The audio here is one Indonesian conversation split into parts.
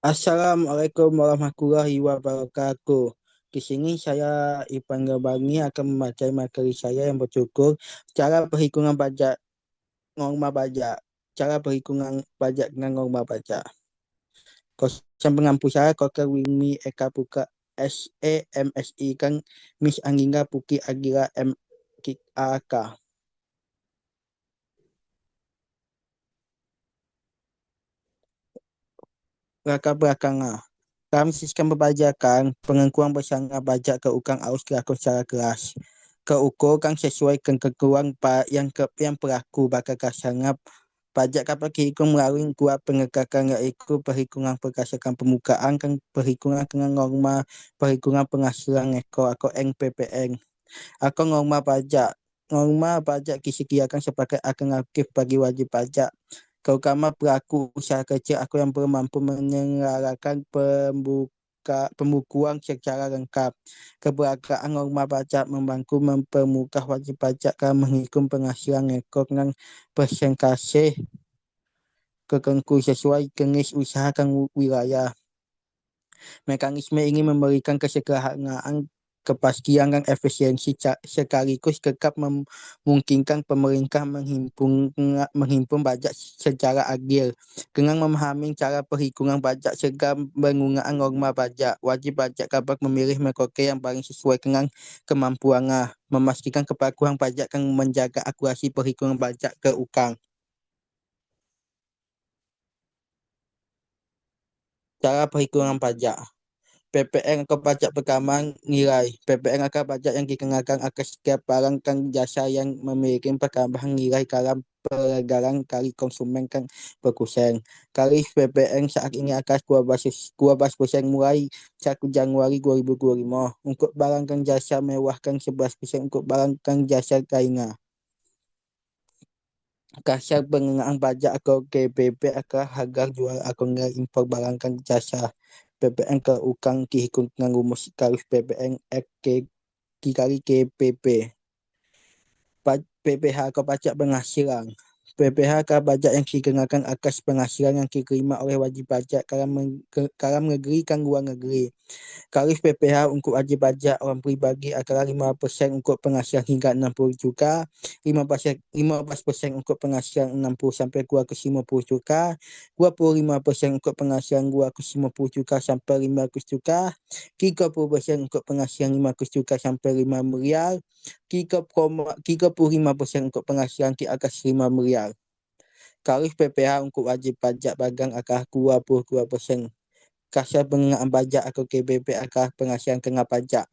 Assalamualaikum warahmatullahi wabarakatuh. Di sini saya Ipan Gabangi akan membaca materi saya yang berjudul cara perhitungan pajak norma pajak. Cara perhitungan pajak dengan norma pajak. Kosan pengampu saya Koke Wimi Eka Puka SEMSI kan Miss Angginga Puki Agira M Kik AK. Raka belakangnya. Dalam sistem perpajakan, pengenkuan bersama pajak ke ukang harus dilakukan secara keras. Keukur kan sesuai ketentuan yang berlaku bakal kasangat pajak kapal kehitung melalui kuat pengekangan yaitu perhitungan berdasarkan permukaan kan perhitungan dengan norma perhitungan penghasilan neko atau NPPN atau norma pajak. Norma pajak disediakan sebagai alternatif bagi wajib pajak terutama pelaku usaha kecil aku yang belum mampu menyelenggarakan pembukuan secara lengkap. Keberadaan norma pajak membantu mempermudah wajib pajak dalam menghitung penghasilan neko dengan persentase tertentu sesuai jenis usaha dan wilayah. Mekanisme ini memberikan kesederhanaan, kepastian dan efisiensi sekaligus tetap memungkinkan pemerintah menghimpun pajak secara adil. Dengan memahami cara perhitungan pajak serta penggunaan norma pajak, wajib pajak dapat memilih metode yang paling sesuai dengan kemampuannya, memastikan kepatuhan pajak dan menjaga akurasi perhitungan pajak keuangan. Cara perhitungan pajak. PPN atau pajak pertama nilai. PPN akan pajak yang dikenakan atas setiap barang dan jasa yang memiliki pertambahan nilai dalam peredaran kali konsumen kan berkurang. Kali PPN saat ini akan 12% mulai 1 Januari 2025. Untuk barang dan jasa mewah kan 11% untuk barang dan jasa lainnya. Kasar pengenaan pajak atau KPP akan harga jual atau nilai impor barang dan jasa. PPN ke ukang dihitung dengan rumus tarif PPN X dikali KPP. PPH atau pajak penghasilan. PPH atau pajak yang dikenakan atas penghasilan yang diterima oleh wajib pajak dalam negeri dan luar negeri. Tarif PPH untuk wajib pajak orang pribadi adalah 5% untuk penghasilan hingga 60 juta, 15% untuk penghasilan 60 sampai 250 juta, 25% untuk penghasilan 250 juta sampai 500 juta, 30% untuk penghasilan 500 juta sampai 5 miliar, 35% untuk penghasilan di atas 5 miliar. Tarif PPH untuk wajib pajak dagang adalah 22%. Kasar pengenaan pajak atau KPP adalah penghasilan kena pajak.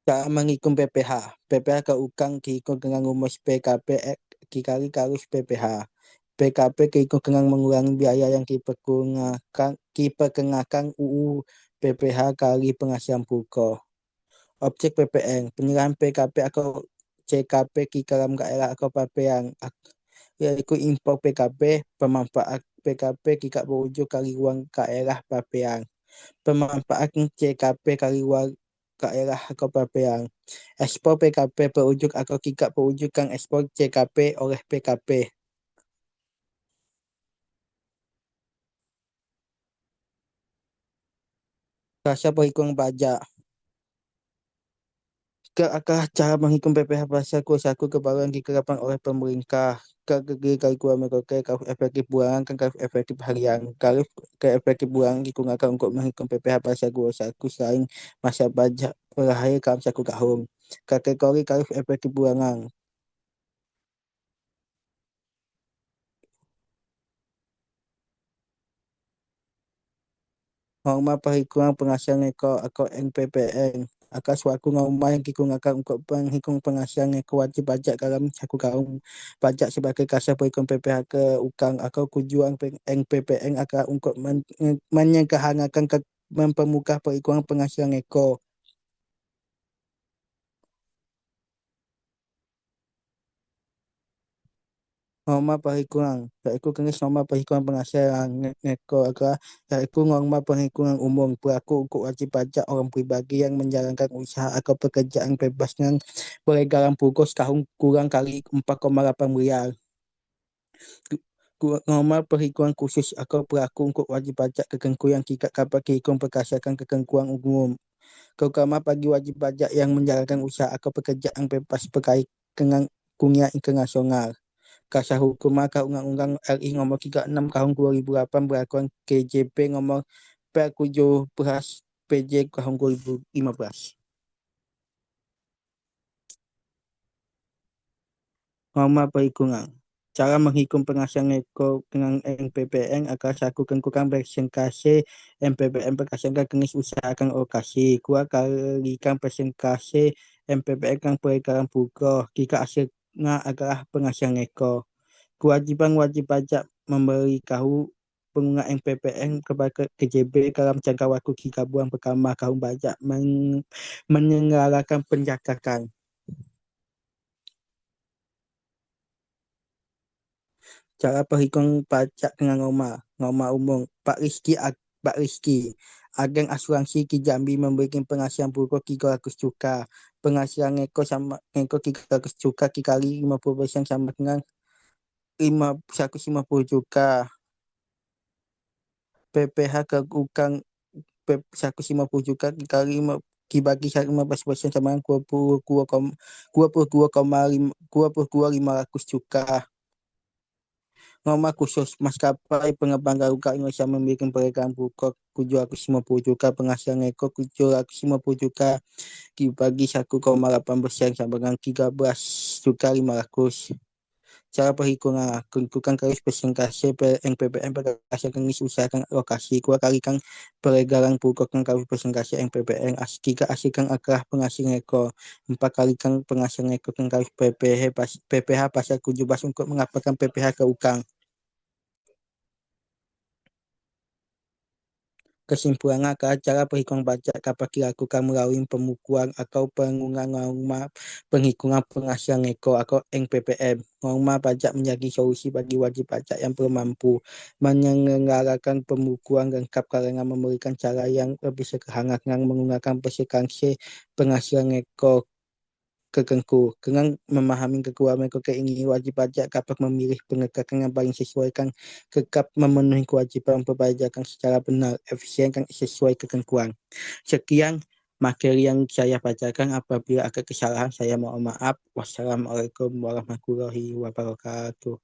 Cara menghitung PPH. PPH keukang dihitung dengan rumus PKP dikali tarif PPH. PKP dihitung dengan mengurangi biaya yang diperkenakan UU PPH kali penghasilan pokok. Objek PPN, penyerahan PKP atau CKP di dalam daerah atau pabean, yaitu impor PKP, pemanfaat PKP tidak berujung kali uang daerah pabean, pemanfaatan CKP kali uang daerah atau pabean, ekspor PKP berujung atau tidak berujungkan ekspor CKP oleh PKP. Rasa perhitungan pajak. Cara menghitung PPh pasal kuasaku kebaruan diterapkan oleh pemerintah kali keluar mereka tarif efektif bulanan kan tarif efektif harian tarif ke efektif bulanan digunakan untuk menghitung PPh pasal kuasaku selain masa pajak berakhir dalam 1 tahun. Kategori tarif efektif bulanan. Norma perhitungan penghasilan neko atau NPPN akan suatu norma yang digunakan untuk penghitung penghasilan neko wajib pajak dalam 1 tahun pajak sebagai kasar perhitungan PPh ke ukang atau tujuan NPPN akan untuk menyederhanakan mempermudah perhitungan penghasilan neko. Norma perhitungan yaitu jenis norma perhitungan penghasilan neko adalah yaitu norma perhitungan umum berlaku untuk wajib pajak orang pribadi yang menjalankan usaha atau pekerjaan bebas dengan peredaran buku setahun kurang kali 4,8 miliar. Normal perhitungan khusus atau berlaku untuk wajib pajak kekengku yang tidak dapat dihitung berdasarkan ketentuan umum. Terutama bagi wajib pajak yang menjalankan usaha atau pekerjaan bebas berkait dengan dunia internasional. Kasar Hukum Maka Undang-Undang RI Nomor 36 Tahun 2008 berlaku KJP Nomor P17 PJ Tahun 2015. Norma perhitungan. Cara menghitung penghasilan ekor dengan NPPN akan satu tentukan persentase NPPN berdasarkan jenis usahakan lokasi. Dua kalikan persentase NPPN kan peredaran buku jika hasilnya adalah penghasilan ekor. Kewajiban wajib pajak memberitahu pengguna NPPN kepada KJB dalam jangka waktu 3 bulan pertama tahun pajak menyelenggarakan penjagaan. Cara perhitungan pajak dengan norma umum. Pak Rizky, agen asuransi Ki Jambi memberikan penghasilan pokok 300 juta. Penghasilan Eko 300 juta dikali 50% sama dengan 150 juta. PPH kegugang 150 juta dikali dibagi 15% sama dengan 22,500 juta. Norma khusus maskapai penerbangan Garuda Indonesia memiliki peredaran buku 750 juta penghasilan Eko 750 juta dibagi 1,8% sama dengan 13 juta 500. Cara perhitungan tentukan garis persentase NPPN berdasarkan usahakan alokasi. Dua kalikan peredaran buku dengan garis persentase NPPN. Tiga hasilkan adalah penghasilan Eko. 4 kalikan penghasilan Eko dengan garis PPH pasal 17 untuk mengapakkan PPH ke ukang. Kesimpulannya, cara perhitungan pajak dapat dilakukan melalui pemukulan atau penggunaan norma penghitungan penghasilan neko atau NPPM. Norma pajak menjadi solusi bagi wajib pajak yang belum mampu menyelenggarakan pemukulan lengkap karena memberikan cara yang lebih sederhana dengan menggunakan persentase penghasilan neko kekengku. Dengan memahami kekuatan keinginan wajib pajak dapat memilih penegakan yang paling sesuai kan tetap memenuhi kewajiban perpajakan secara benar, efisien dan sesuai ketentuan. Sekian materi yang saya bacakan. Apabila ada kesalahan saya mohon maaf. Wassalamualaikum warahmatullahi wabarakatuh.